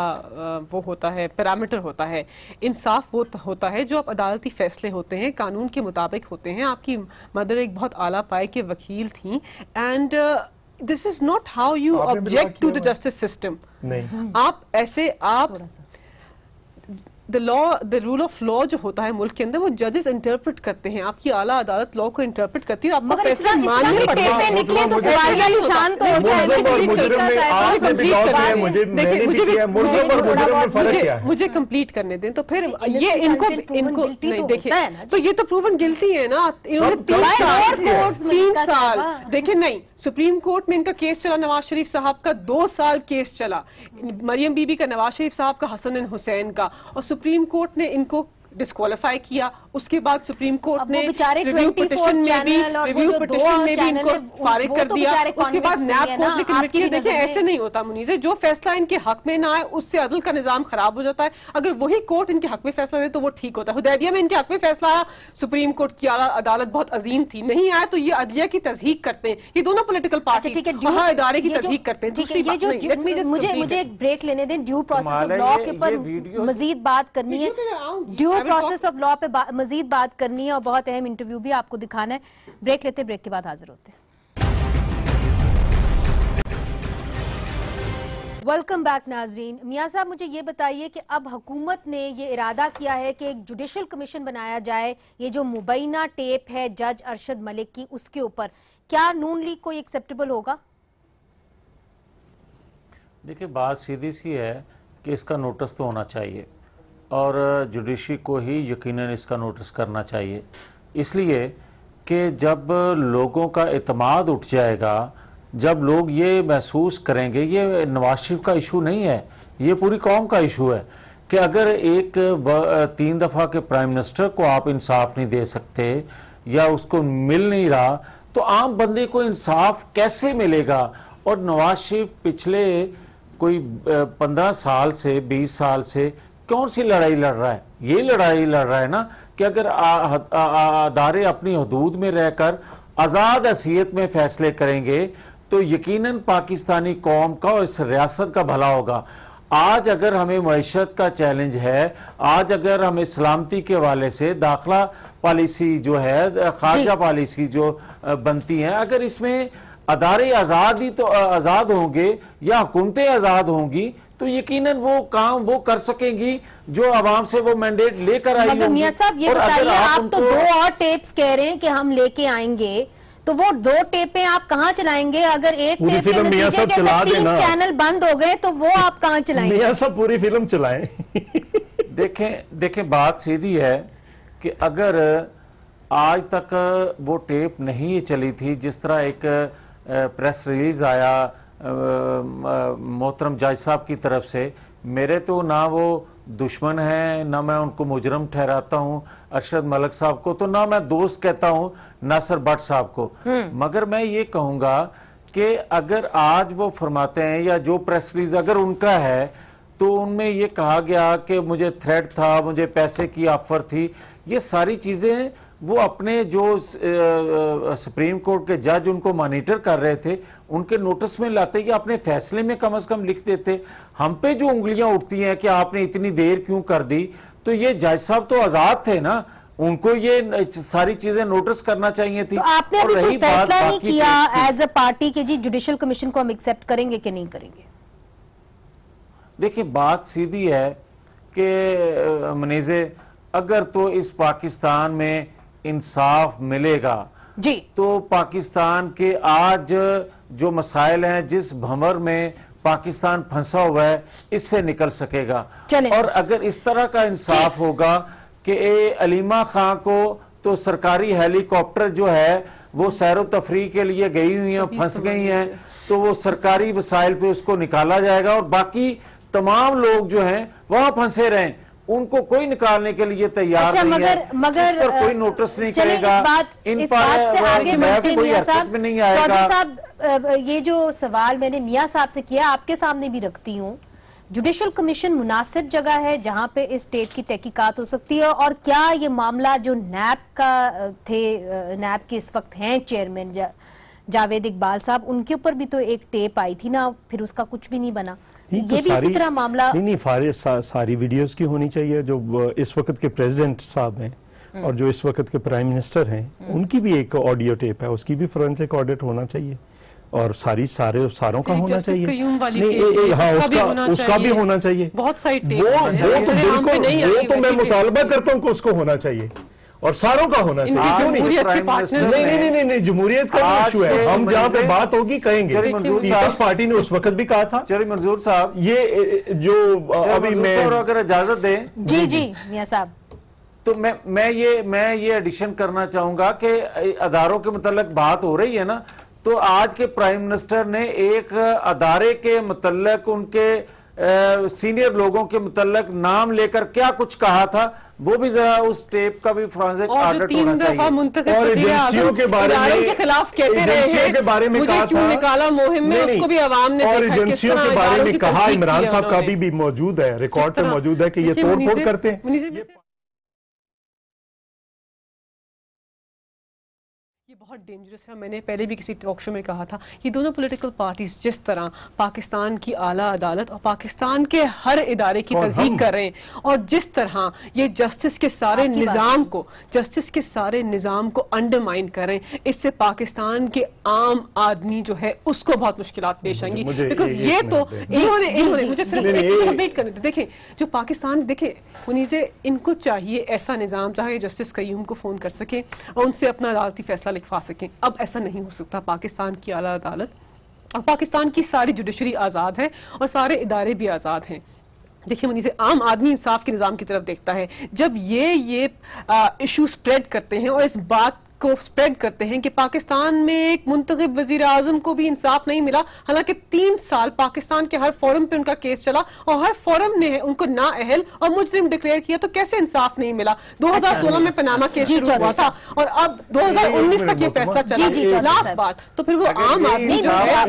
वो होता है, पैरामीटर होता है। इंसाफ वो होता है जो आप अदालती फैसले होते हैं कानून के मुताबिक होते हैं। आपकी मदर एक बहुत आला पाए के वकील थी, and this is not how you object to the justice system. आप ऐसे द रूल ऑफ लॉ जो होता है मुल्क के अंदर, वो जजेस इंटरप्रेट करते हैं, आपकी आला अदालत लॉ को इंटरप्रेट करती है, आपको फैसला मानने पड़ता है। मुझे कंप्लीट करने दें तो फिर ये इनको नहीं, देखिए तो ये तो प्रूवन गिल्टी है ना। इन्होंने 3 साल देखिए, नहीं, सुप्रीम कोर्ट में इनका केस चला, नवाज शरीफ साहब का 2 साल केस चला, मरियम बीबी का, नवाज शरीफ साहब का, हसन एंड हुसैन का, और सुप्रीम कोर्ट ने इनको डिस्क्वालीफाई किया। उसके बाद सुप्रीम कोर्ट ने रिव्यू पिटिशन में भी इनको फारिग कर दिया। उसके बाद नैब कोर्ट ने कन्विक्ट किया। देखिए ऐसे नहीं होता मुनीज़े, जो फैसला इनके हक में ना आए उससे अदल का निजाम खराब हो जाता है। अगर वही कोर्ट इनके हक में फैसला दे तो वो ठीक होता है। हुदैबिया में इनके हक में फैसला आया, सुप्रीम कोर्ट की आला अदालत बहुत अजीम थी, नहीं आया तो ये अदलिया की तस्दीक करते हैं। ये दोनों पॉलिटिकल पार्टी हर इदारे की तस्दीक करते हैं। मुझे एक ब्रेक लेने दें, ड्यू प्रोसेस ऑफ लॉ के ऊपर मजीद बात करनी है, ड्यू प्रोसेस ऑफ लॉ पे मजीद बात करनी है और बहुत अहम इंटरव्यू भी आपको दिखाना है। ब्रेक लेते, ब्रेक के बाद हाजिर होते हैं। वेलकम बैक नाजरीन। मियां साहब, मुझे ये बताइए कि अब हुकूमत ने ये इरादा किया है कि एक जुडिशल कमीशन बनाया जाए, ये जो मुबैना टेप है जज अरशद मलिक की, उसके ऊपर क्या नून लीग को एक्सेप्टेबल होगा? देखिए, बात सीधी सी है कि इसका नोटिस तो होना चाहिए और जुडिशरी को ही यकीनन इसका नोटिस करना चाहिए, इसलिए कि जब लोगों का एतमाद उठ जाएगा, जब लोग ये महसूस करेंगे, ये नवाज शरीफ का इशू नहीं है, ये पूरी कौम का इशू है कि अगर एक 3 दफ़ा के प्राइम मिनिस्टर को आप इंसाफ नहीं दे सकते या उसको मिल नहीं रहा तो आम बंदे को इंसाफ कैसे मिलेगा। और नवाज शरीफ पिछले कोई 15 साल से 20 साल से कौन सी लड़ाई लड़ रहा है? ये लड़ाई लड़ रहा है ना कि अगर अदारे अपनी हदूद में रहकर आज़ाद हैसियत में फैसले करेंगे तो यकीनन पाकिस्तानी कौम का और इस रियासत का भला होगा। आज अगर हमें मईशत का चैलेंज है, आज अगर हमें सलामती के हवाले से दाखिला पॉलिसी जो है, खारजा पॉलिसी जो बनती है, अगर इसमें अदारे आज़ाद ही तो आज़ाद होंगे या हुकूमतें आज़ाद होंगी तो यकीनन वो काम वो कर सकेंगी जो आवाम से वो मैंडेट लेकर आई। मगर मियां साहब ये बताइए, आप तो 2 और टेप्स कह रहे हैं कि हम लेके आएंगे, तो वो 2 टेपें आप कहाँ चलाएंगे? अगर एक टेप के नतीजे के 3 चैनल बंद हो गए तो वो आप कहाँ चलाएंगे? मियां साहब पूरी फिल्म चलाएं। देखें बात सीधी है कि अगर आज तक वो टेप नहीं चली थी, जिस तरह एक प्रेस रिलीज आया मोहतरम जज साहब की तरफ से, मेरे तो ना वो दुश्मन है, ना मैं उनको मुजरम ठहराता हूँ अरशद मलिक साहब को, तो ना मैं दोस्त कहता हूँ नासिर भट्ट साहब को, मगर मैं ये कहूँगा कि अगर आज वो फरमाते हैं या जो प्रेस रिलीज अगर उनका है तो उनमें ये कहा गया कि मुझे थ्रेट था, मुझे पैसे की ऑफर थी, ये सारी चीज़ें वो अपने जो सुप्रीम कोर्ट के जज उनको मॉनिटर कर रहे थे उनके नोटिस में लाते कि अपने फैसले में कम से कम लिख देते। हम पे जो उंगलियां उठती हैं कि आपने इतनी देर क्यों कर दी, तो ये जज साहब तो आजाद थे ना, उनको ये सारी चीजें नोटिस करना चाहिए थी। तो आपने अभी कोई फैसला नहीं किया एज अ पार्टी के जी जुडिशियल कमीशन को हम एक्सेप्ट करेंगे कि नहीं करेंगे? देखिए बात सीधी है कि मनीजे, अगर तो इस पाकिस्तान में इंसाफ मिलेगा जी तो पाकिस्तान के आज जो मसाइल हैं, जिस भंवर में पाकिस्तान फंसा हुआ है, इससे निकल सकेगा। और अगर इस तरह का इंसाफ होगा कि अलीमा खां को तो सरकारी हेलीकॉप्टर जो है वो सैरो तफरी के लिए गई हुई हैं, फंस गई हैं, तो वो सरकारी वसाइल पे उसको निकाला जाएगा और बाकी तमाम लोग जो हैं वहां फंसे रहें, उनको कोई निकालने के लिए तैयार नहीं है, इस पर कोई नोटिस नहीं करेगा, इन पर कोई हरकत में नहीं आएगा। चौधरी साहब, ये जो सवाल मैंने मियां साहब से किया आपके सामने भी रखती हूँ, जुडिशियल कमीशन मुनासिब जगह है जहां पे इस टेप की तहकीकात हो सकती है? और क्या ये मामला जो नैब का थे, नैब के इस वक्त हैं चेयरमैन जावेद इकबाल साहब, उनके ऊपर भी तो एक टेप आई थी ना, फिर उसका कुछ भी नहीं बना, ये भी इसी तरह मामला नहीं सारी वीडियोस की होनी चाहिए। जो इस वक्त के प्रेसिडेंट साहब हैं और जो इस वक्त के प्राइम मिनिस्टर हैं, उनकी भी एक ऑडियो टेप है, उसकी भी फोरेंसिक ऑडिट होना चाहिए और सारों का होना चाहिए। नहीं, हाँ, उसका भी होना चाहिए। बहुत सारी टेप वो तो मैं मुतालबा करता हूँ कि उसको होना चाहिए और सारों का होना चाहिए। नहीं, जमहूरियत का इशू है, हम जहाँ पे बात होगी कहेंगे। पीपल्स पार्टी ने उस वक्त भी कहा था। चलिए मंजूर साहब, ये जो अभी मैं अगर इजाजत दें जी मियां साहब, तो मैं ये एडिशन करना चाहूंगा कि अदारों के मुतल्लिक बात हो रही है ना, तो आज के प्राइम मिनिस्टर ने एक अदारे के मुतल्लिक उनके सीनियर लोगों के मुतल्लिक नाम लेकर क्या कुछ कहा था, वो भी जरा उस टेप का भी फोरेंसिक ऑडिट होना चाहिए। और एजेंसियों के बारे में के खिलाफ कहते रहे के बारे में कहा था, निकाला मुहिम में, उसको भी आवाम ने और एजेंसियों के बारे में कहा, इमरान साहब का भी मौजूद है, रिकॉर्ड पे मौजूद है कि ये तोड़-फोड़ करते हैं। ये बहुत डेंजरस है। मैंने पहले भी किसी टॉक शो में कहा था, ये दोनों पॉलिटिकल पार्टीज जिस तरह पाकिस्तान की आला अदालत और पाकिस्तान के हर इदारे की तज़हीक कर रहे हैं और जिस तरह ये जस्टिस के सारे निज़ाम को अंडरमाइन कर रहे हैं, इससे पाकिस्तान के आम आदमी जो है उसको बहुत मुश्किलात पेश आएंगी। बिकॉज ये तो इन्होंने मुझे सिर्फ कंप्लीट करने थे। देखें जो पाकिस्तान, देखें मुनीज़े, इनको चाहिए ऐसा निज़ाम चाहे जस्टिस कयूम को फ़ोन कर सके और उनसे अपना अदालती फैसला लिखवा सकें। अब ऐसा नहीं हो सकता। पाकिस्तान की आला अदालत और पाकिस्तान की सारी जुडिशरी आज़ाद है और सारे इदारे भी आज़ाद हैं। देखिए मुनीज़े, आम आदमी इंसाफ के निज़ाम की तरफ देखता है। जब ये इशू स्प्रेड करते हैं और इस बात को स्प्रेड करते हैं कि पाकिस्तान में एक मुंतखब वजीर आजम को भी इंसाफ नहीं मिला, हालांकि 3 साल पाकिस्तान के हर फोरम पे उनका केस चला और हर फोरम ने उनको नाअहल और मुजरिम डिक्लेयर किया, तो कैसे इंसाफ नहीं मिला? 2016 में पनामा केस शुरू हुआ था और अब 2019 तक ये फैसला चला। लास्ट बात तो फिर वो आम आदमी जो है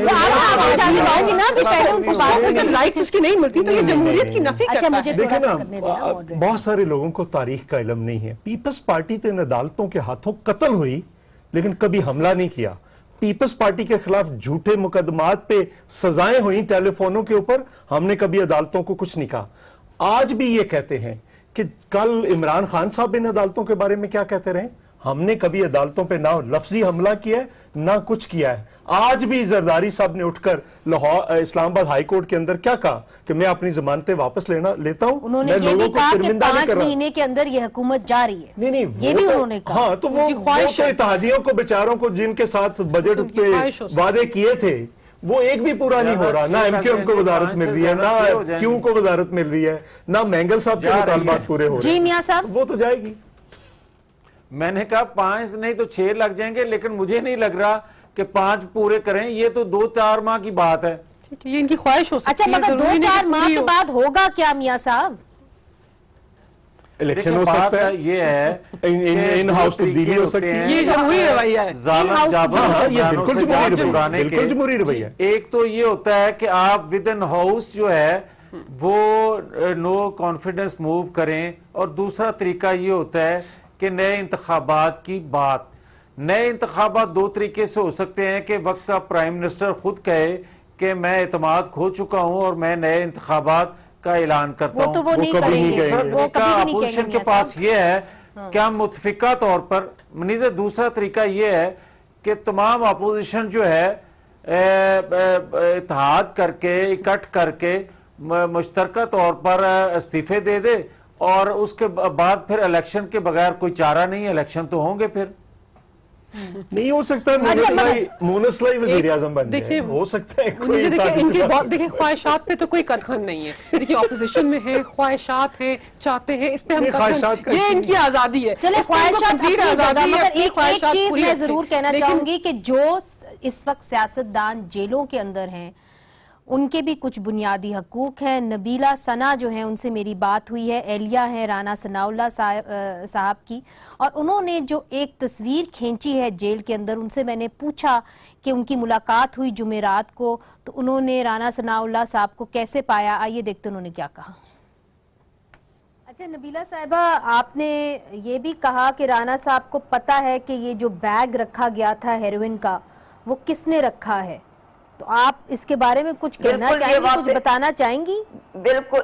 जब राइट्स उसकी नहीं मिलती तो ये जमहूरियत की नफी करता है। देखिए ना, बहुत सारे लोगों को तारीख का इल्म नहीं है। पीपल्स पार्टी तो इन अदालतों के हाथों कत्ल हुई लेकिन कभी हमला नहीं किया। पीपल्स पार्टी के खिलाफ झूठे मुकदमात पे सजाएं हुई टेलीफोनों के ऊपर, हमने कभी अदालतों को कुछ नहीं कहा। आज भी ये कहते हैं कि कल इमरान खान साहब इन अदालतों के बारे में क्या कहते रहे, हमने कभी अदालतों पे ना लफ्जी हमला किया है ना कुछ किया है। आज भी जरदारी साहब ने उठकर लाहौर इस्लामाबाद हाई कोर्ट के अंदर क्या कहा कि मैं अपनी जमानतें वापस लेता हूं। उन्होंने ये भी कहा कि 5 महीने के अंदर यह हुकूमत जारी है। नहीं ये भी उन्होंने कहा। हाँ, तो वो तो इत्तेहादियों को बेचारों को जिनके साथ बजट पे वादे किए थे वो एक भी पूरा नहीं हो रहा। ना एमक्यूएम को वजारत मिल रही है, ना क्यू को वजारत मिल रही है, ना मैंगल साहब के मुतालबात पूरे हो रहे हैं। जी मियां साहब, वो तो जाएगी। मैंने कहा 5 नहीं तो 6 लग जाएंगे, लेकिन मुझे नहीं लग रहा कि 5 पूरे करें। ये तो 2-4 माह की बात है। ठीक है, ये इनकी ख्वाहिश हो सकती है। अच्छा, मगर 2-4 माह के बाद होगा क्या मियां साहब? इलेक्शन हो सकता है, ये है इन हाउस तब्दीली हो सकती है। ये जमहूरी रवैया है, ये बिल्कुल जमहूरी रवैया। एक तो ये होता है कि आप विद इन हाउस जो है वो नो कॉन्फिडेंस मूव करें, और दूसरा तरीका ये होता है कि नए इंतखाबात की बात। नए इंतखाबात 2 तरीके से हो सकते हैं कि वक्त का प्राइम मिनिस्टर खुद कहे कि मैं एतमाद खो चुका हूं और मैं नए इंतखाबात का ऐलान करता हूं। वो तो वो नहीं करेंगे, वो कभी भी नहीं अपोजिशन कहेंगे। के पास ये है क्या मुतफिका तौर पर मनीज़। दूसरा तरीका ये है कि तमाम अपोजिशन जो है इत्तेहाद करके इकट्ठ करके मुश्तरका तौर पर इस्तीफे दे दे, और उसके बाद फिर इलेक्शन के बगैर कोई चारा नहीं है, इलेक्शन तो होंगे फिर। नहीं हो सकता मुनसलाई वज़ीर आज़म बन जाए, हो सकता है कोई। इनकी बहुत देखिए ख्वाहिशात पे तो कोई कतखन नहीं है। देखिए ऑपोजिशन में है, ख्वाहिशात है, चाहते हैं, इस पे हम ये इनकी आज़ादी है। चले ख्वाहिशात अपनी जगह, मगर एक चीज मैं जरूर कहना चाहूंगी कि जो इस वक्त सियासतदान जेलों के अंदर हैं उनके भी कुछ बुनियादी हकूक हैं। नबीला सना जो है उनसे मेरी बात हुई है, एलिया है राना सनाउल्लाह साहब की, और उन्होंने जो एक तस्वीर खींची है जेल के अंदर, उनसे मैंने पूछा कि उनकी मुलाकात हुई जुमेरात को, तो उन्होंने राना सनाउल्लाह साहब को कैसे पाया। आइए देखते उन्होंने क्या कहा। अच्छा नबीला साहिबा, आपने ये भी कहा कि राना साहब को पता है कि ये जो बैग रखा गया था हेरोइन का वो किसने रखा है, तो आप इसके बारे में कुछ कहना चाहेंगी, कुछ बताना चाहेंगी? बिल्कुल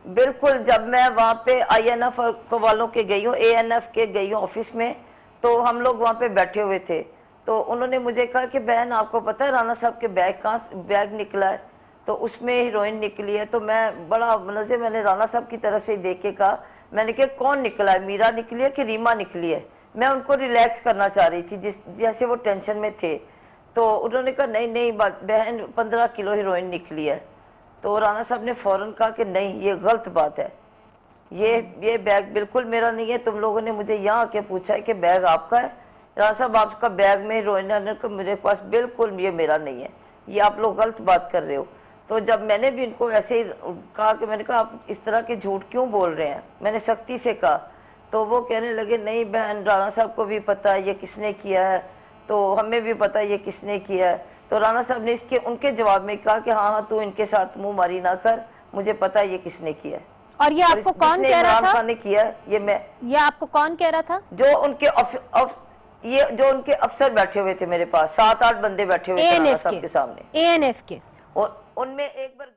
बिल्कुल। जब मैं वहाँ पे INF वालों के गई हूँ, ANF के गई हूँ ऑफिस में, तो हम लोग वहाँ पे बैठे हुए थे, तो उन्होंने मुझे कहा कि बहन आपको पता है राना साहब के बैग निकला है, तो उसमें हीरोइन निकली है। तो मैं बड़ा मनज़े मैंने राना साहब की तरफ से देख के कहा, मैंने कहा कौन निकला है, मीरा निकली है कि रीमा निकली है? मैं उनको रिलैक्स करना चाह रही थी जैसे वो टेंशन में थे। तो उन्होंने कहा नहीं बहन 15 किलो हीरोइन निकली है। तो राना साहब ने फौरन कहा कि नहीं ये गलत बात है, ये बैग बिल्कुल मेरा नहीं है। तुम लोगों ने मुझे यहाँ आके पूछा है कि बैग आपका है, राना साहब आपका बैग में हीरोइन है, मेरे पास बिल्कुल ये मेरा नहीं है, ये आप लोग गलत बात कर रहे हो। तो जब मैंने भी इनको ऐसे ही कहा कि मैंने कहा आप इस तरह के झूठ क्यों बोल रहे हैं, मैंने सख्ती से कहा, तो वो कहने लगे नहीं बहन राना साहब को भी पता है ये किसने किया है, तो हमें भी पता है ये किसने किया है। तो राना साहब ने उनके जवाब में कहा कि हाँ तू इनके साथ मुंह मारी ना कर, मुझे पता है ये किसने किया है। और ये आपको कौन कह रहा था? ने किया है ये आपको कौन कह रहा था? जो उनके अफसर बैठे हुए थे मेरे पास, 7-8 बंदे बैठे हुए थे राना साहब के सामने, ANF के, और उनमें एक बार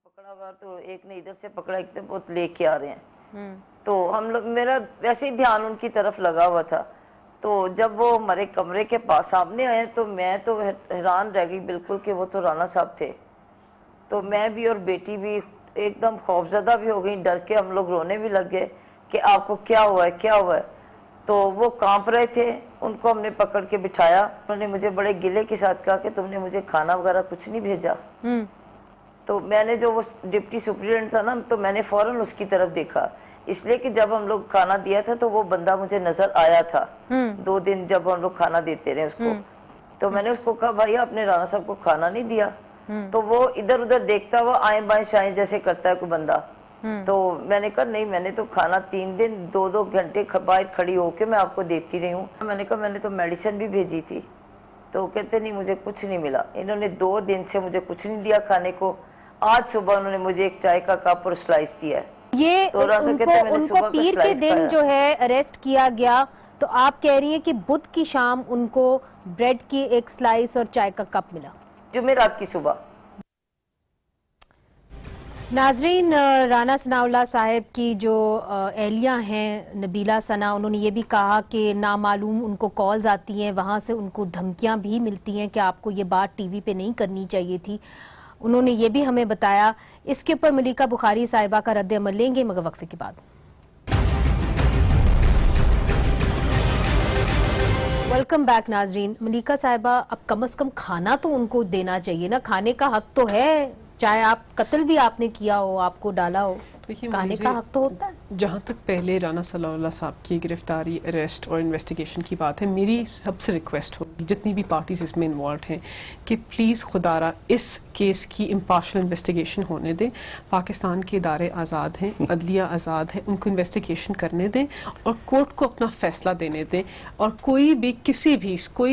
पकड़ा हुआ, तो एक ने इधर से पकड़ा, एक ने बहुत लेके आ रहे हैं। तो हम लोग मेरा वैसे ही ध्यान उनकी तरफ लगा हुआ था। तो जब वो हमारे कमरे के पास सामने आए तो मैं तो हैरान रह गई बिल्कुल कि वो तो राना साहब थे। तो मैं भी और बेटी भी एकदम खौफजदा भी हो गई, डर के हम लोग रोने भी लग गए कि आपको क्या हुआ है, क्या हुआ है। तो वो कांप रहे थे, उनको हमने पकड़ के बिठाया। उन्होंने मुझे बड़े गिले के साथ कहा कि तुमने मुझे खाना वगैरह कुछ नहीं भेजा। तो मैंने जो वो डिप्टी सुप्रिटेंडेंट था ना, तो मैंने फौरन उसकी तरफ देखा, इसलिए कि जब हम लोग खाना दिया था तो वो बंदा मुझे नजर आया था। 2 दिन जब हम लोग खाना देते रहे उसको, तो मैंने उसको कहा भाई आपने राणा साहब को खाना नहीं दिया। तो वो इधर उधर देखता हुआ आए बाएं शाएं जैसे करता है कोई बंदा। तो मैंने कहा नहीं, मैंने तो खाना 3 दिन 2-2 घंटे बाहर खड़ी होके मैं आपको देती रही हूँ। मैंने कहा मैंने तो मेडिसिन भी भेजी थी। तो कहते नहीं मुझे कुछ नहीं मिला, इन्होंने 2 दिन से मुझे कुछ नहीं दिया खाने को। आज सुबह उन्होंने मुझे एक चाय का कप और स्लाइस दिया है। ये तो उनको पीर के दिन जो है अरेस्ट किया गया, तो आप कह रही हैं कि बुध की शाम उनको ब्रेड की एक स्लाइस और चाय का कप मिला, जुमेरात की सुबह। नाजरीन, राना सनाउल्लाह साहब की जो एहलिया हैं नबीला सना, उन्होंने ये भी कहा कि नामालूम उनको कॉल्स आती हैं, वहाँ से उनको धमकियाँ भी मिलती हैं कि आपको ये बात टीवी पे नहीं करनी चाहिए थी। उन्होंने ये भी हमें बताया। इसके ऊपर मलिका बुखारी साहिबा का रद्द अमल लेंगे मगर वक्फे के बाद। वेलकम बैक नाजरीन। मलिका साहिबा, अब कम से कम खाना तो उनको देना चाहिए ना, खाने का हक तो है, चाहे आप कत्ल भी आपने किया हो, आपको डाला हो, खाने का हक तो होता है। जहाँ तक पहले राना सलाउल्लाह साहब की गिरफ्तारी, अरेस्ट और इन्वेस्टिगेशन की बात है, मेरी सबसे रिक्वेस्ट होगी जितनी भी पार्टीज इसमें इन्वॉल्व हैं कि प्लीज़ खुदारा इस केस की इम्पार्शल इन्वेस्टिगेशन होने दें। पाकिस्तान के इदारे आज़ाद हैं, अदलिया आज़ाद है, उनको इन्वेस्टिगेशन करने दें और कोर्ट को अपना फैसला देने दें। और कोई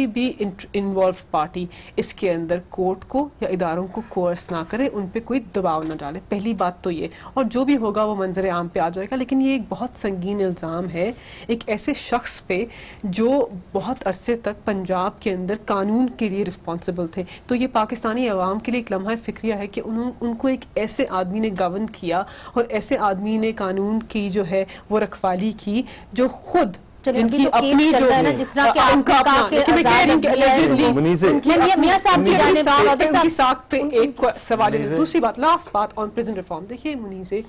भी इन्वॉल्व पार्टी इसके अंदर कोर्ट को या इदारों को कोर्स ना करे, उन पर कोई दबाव ना डाले। पहली बात तो ये, और जो भी होगा वो मंजर आम पे आ जाएगा। लेकिन ये एक बहुत संगीन इल्ज़ाम है एक ऐसे शख्स पे जो बहुत अरसे तक पंजाब के अंदर कानून के लिए रिस्पॉन्सिबल थे। तो ये पाकिस्तानी अवाम के लिए एक लम्हा फिक्रिया है कि उनको एक ऐसे आदमी ने गवर्न किया और ऐसे आदमी ने कानून की जो है वो रखवाली की जो खुद जिनकी अपनी जो है ना, जिस तरह के आपका साथ पे एक सवाल है। दूसरी बात, लास्ट बात ऑन प्रिजन रिफॉर्म। देखिए मुनीज़े,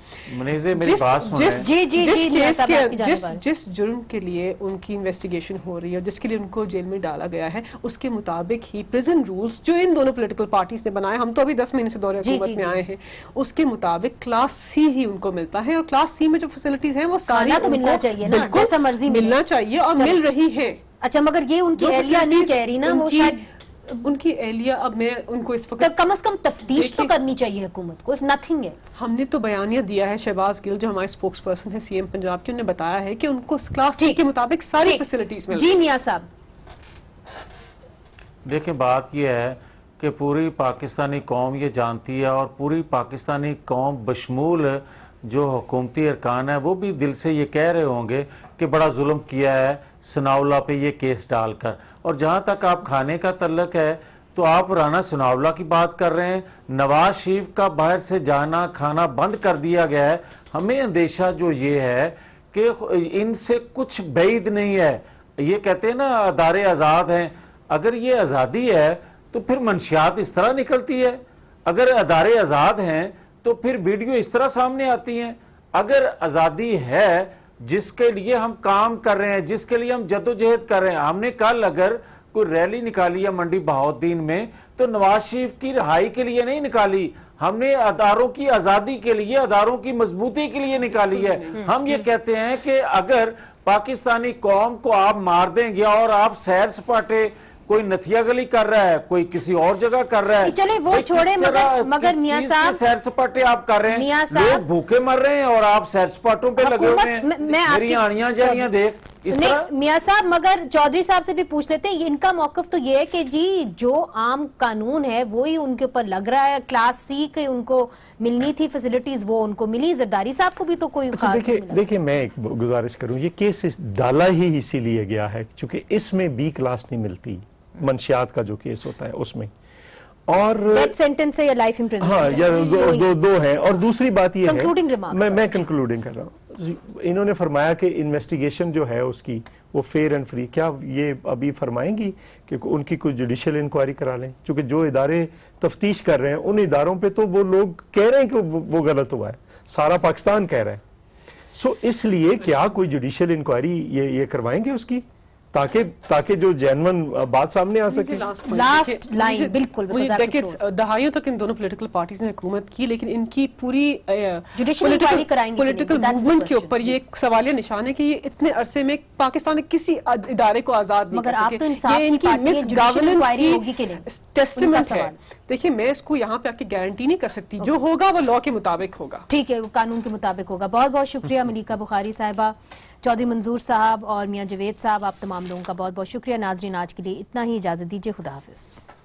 जिस जुर्म के लिए उनकी इन्वेस्टिगेशन हो रही है और जिसके लिए उनको जेल में डाला गया है, उसके मुताबिक ही प्रिजन रूल्स जो इन दोनों पॉलिटिकल पार्टीज ने बनाए, हम तो अभी 10 महीने से दौरे हुकूमत में आए हैं, उसके मुताबिक क्लास सी ही उनको मिलता है। और क्लास सी में जो फैसिलिटीज हैं वो सारी तो मिलना चाहिए ना, जैसा मर्जी मिलना चाहिए और मिल रही है। अच्छा, मगर ये उनकी एहलिया नहीं कह रही ना, वो शायद उनकी एहलिया, अब मैं उनको इस वक्त कम से कम तफ्तीश तो करनी चाहिए हुकूमत को, इफ नथिंग एल्स। हमने तो बयानिया दिया है, शहबाज गिल जो हमारे स्पोक्स पर्सन है सीएम पंजाब के, उन्होंने बताया है कि उनको क्लास सी के मुताबिक सारी फैसिलिटीज मिल रही है। जी मियां साहब, देखिए बात यह है कि पूरी पाकिस्तानी कौम ये जानती है और पूरी पाकिस्तानी कौम बशमूल जो हुकूमती अरकान है वो भी दिल से ये कह रहे होंगे कि बड़ा जुल्म किया है सनाउल्लाह पे ये केस डालकर। और जहाँ तक आप खाने का तल्लक है तो आप राना सनाउल्लाह की बात कर रहे हैं, नवाज शरीफ का बाहर से जाना खाना बंद कर दिया गया है। हमें अंदेशा जो ये है कि इनसे कुछ बैद नहीं है। ये कहते हैं ना अदारे आज़ाद हैं, अगर ये आज़ादी है तो फिर मंशियात इस तरह निकलती है। अगर अदारे आज़ाद हैं तो फिर वीडियो इस तरह सामने आती हैं। अगर आज़ादी है जिसके लिए हम काम कर रहे हैं, जिसके लिए हम जद्दोजहद कर रहे हैं, हमने कल अगर कोई रैली निकाली है मंडी बहाउद्दीन में तो नवाज शरीफ की रिहाई के लिए नहीं निकाली, हमने अदारों की आज़ादी के लिए, अदारों की मजबूती के लिए निकाली है। हम ये कहते हैं कि अगर पाकिस्तानी कौम को आप मार देंगे और आप सैर सपाटे, कोई नथिया गली कर रहा है, कोई किसी और जगह कर रहा है, चले वो छोड़े, मगर मियां साहब सैर सपाटे आप कर रहे हैं, लोग भूखे मर रहे हैं और आप सैर सपाटों पे लगे हुए हैं। मेरी आनियां जानियां देख इस तरह। मियां साहब, मगर चौधरी साहब से भी पूछ लेते हैं, इनका मौकफ तो ये है कि जी जो आम कानून है वो ही उनके ऊपर लग रहा है, क्लास सी के उनको मिलनी थी फैसिलिटीज वो उनको मिली, जरदारी साहब को भी तो कोई देखिए मैं एक गुजारिश करूं, ये केस डाला ही इसीलिए गया है क्योंकि इसमें बी क्लास नहीं मिलती, मंशियात का जो केस होता है उसमें, और डेथ सेंटेंस है या लाइफ इम्प्रिजनमेंट, हाँ या दो है। और दूसरी बात ये है, मैं कंक्लूडिंग कर रहा हूँ, इन्होंने फरमाया कि इन्वेस्टिगेशन जो है उसकी वो फेयर एंड फ्री, क्या ये अभी फरमाएंगी कि उनकी कोई जुडिशियल इंक्वायरी करा लें? क्योंकि जो इदारे तफ्तीश कर रहे हैं उन इदारों पे तो वो लोग कह रहे हैं कि वो गलत हुआ है, सारा पाकिस्तान कह रहा है। सो इसलिए क्या कोई जुडिशियल इंक्वायरी ये करवाएंगे उसकी? ताकि जो जेन्युइन बात सामने आ सके। लास्ट लाइन बिल्कुल, दहाइयों तक इन दोनों पॉलिटिकल पार्टीज ने हुकूमत की, लेकिन इनकी पूरी पॉलिटिकल मूवमेंट के ऊपर ये एक सवालिया निशान है कि ये इतने अरसे में पाकिस्तान ने किसी इदारे को आजाद नहीं कर सके। ये इनकी मिस गवर्नेंस की टेस्टिमेंट है। देखिए, मैं इसको यहाँ पे आके गारंटी नहीं कर सकती, जो होगा वो लॉ के मुताबिक होगा। ठीक है, वो कानून के मुताबिक होगा। बहुत बहुत शुक्रिया मलिका बुखारी साहिबा, चौधरी मंजूर साहब और मियां जवेद साहब, आप तमाम लोगों का बहुत बहुत शुक्रिया। नाजरीन, आज के लिए इतना ही, इजाजत दीजिए, खुदा हाफिज।